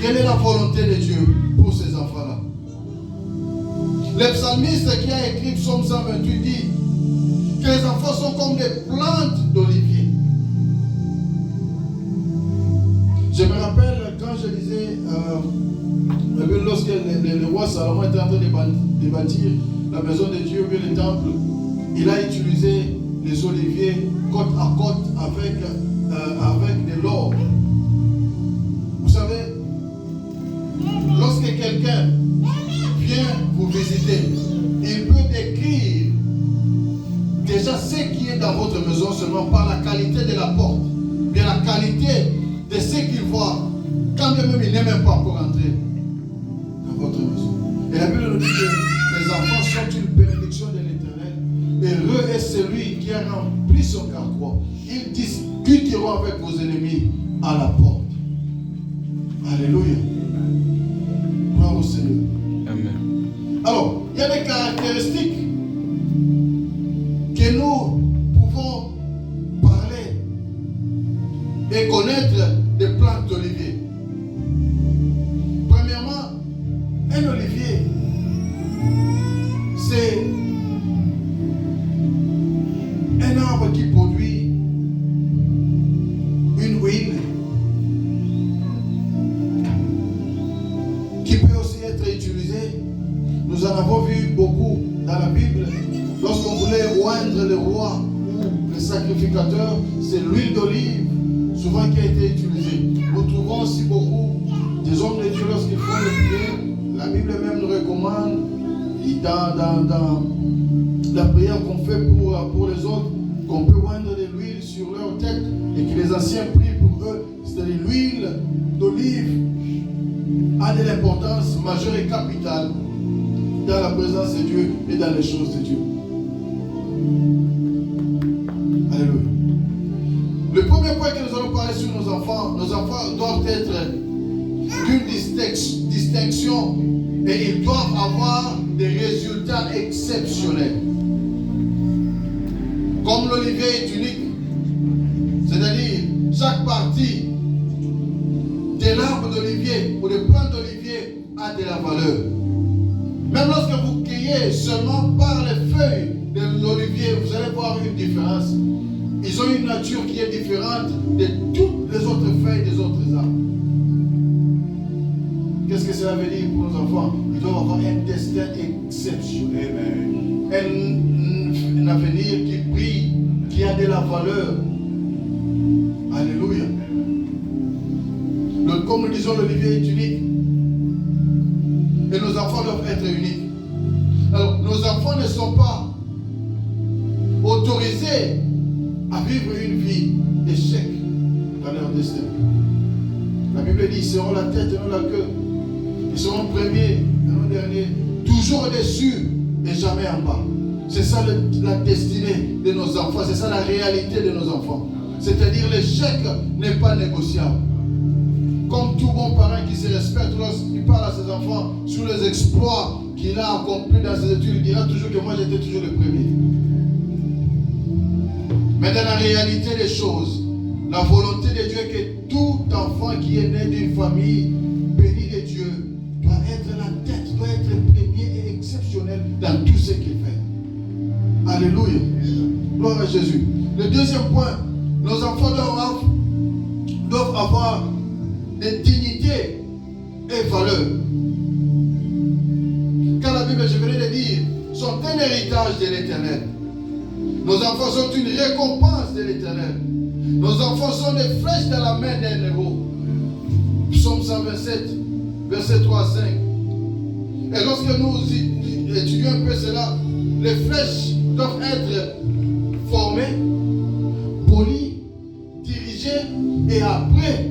Quelle est la volonté de Dieu pour ces enfants-là? Le psalmiste qui a écrit Psaume 128 dit que les enfants sont comme des plantes d'olivier. Je me rappelle quand je lisais, lorsque le roi Salomon était en train de bâtir la maison de Dieu, puis le temple, il a utilisé les oliviers côte à côte avec de l'or. Vous savez, lorsque quelqu'un vient vous visiter, il peut décrire déjà ce qui est dans votre maison seulement par la qualité de la porte, bien la qualité de ce qu'il voit, quand bien même il n'est même pas encore entré dans votre maison. Et la Bible nous dit que les enfants sont une bénédiction de l'Éternel. Heureux est celui qui a rempli son carquois. Ils discuteront avec vos ennemis à la porte. Alléluia. Gloire au Seigneur. Amen. Alors, il y a des caractéristiques que nous pouvons parler et connaître des plantes d'olivier. Premièrement, un olivier, c'est un arbre qui produit une huile qui peut aussi être utilisée. Nous en avons vu beaucoup dans la Bible. Lorsqu'on voulait oindre le roi ou le sacrificateur, c'est l'huile d'olive souvent qui a été utilisée. Nous trouvons aussi beaucoup des hommes de Dieu lorsqu'ils font les prières. La Bible même nous recommande dans la prière qu'on fait pour les autres, qu'on peut oindre de l'huile sur leur tête et que les anciens prient pour eux. C'est-à-dire l'huile d'olive a de l'importance majeure et capitale dans la présence de Dieu et dans les choses de Dieu. Alléluia. Le premier point que nous allons parler sur nos enfants doivent être d'une distinction et ils doivent avoir des résultats exceptionnels. Comme l'olivier est unique, c'est-à-dire chaque partie de l'arbre d'olivier ou de plante d'olivier a de la valeur. Même lorsque vous cueillez seulement par les feuilles de l'olivier, vous allez voir une différence. Ils ont une nature qui est différente de toutes les autres feuilles des autres arbres. Qu'est-ce que cela veut dire pour nos enfants? Ils doivent avoir un destin exceptionnel. Un avenir qui brille, qui a de la valeur. Alléluia. Comme nous disons, l'olivier est unique. Et nos enfants doivent être uniques. Alors, nos enfants ne sont pas autorisés à vivre une vie d'échec dans leur destin. La Bible dit, ils seront la tête et non la queue. Ils seront premiers et non derniers. Toujours au-dessus et jamais en bas. C'est ça la destinée de nos enfants. C'est ça la réalité de nos enfants. C'est-à-dire l'échec n'est pas négociable. Comme tout bon parent qui se respecte, lorsqu'il parle à ses enfants sur les exploits qu'il a accomplis dans ses études, il dira toujours que moi j'étais toujours le premier. Mais dans la réalité des choses, la volonté de Dieu est que tout enfant qui est né d'une famille bénie de Dieu doit être la tête, doit être premier et exceptionnel dans tout ce qu'il fait. Alléluia. Gloire à Jésus. Le deuxième point, nos enfants doivent avoir des dignités et valeurs. Car la Bible, je venais de dire, sont un héritage de l'Éternel. Nos enfants sont une récompense de l'Éternel. Nos enfants sont des flèches dans la main d'un héros. Psaume 127, verset 3 à 5. Et lorsque nous étudions un peu cela, les flèches doivent être formées, polies, dirigées et après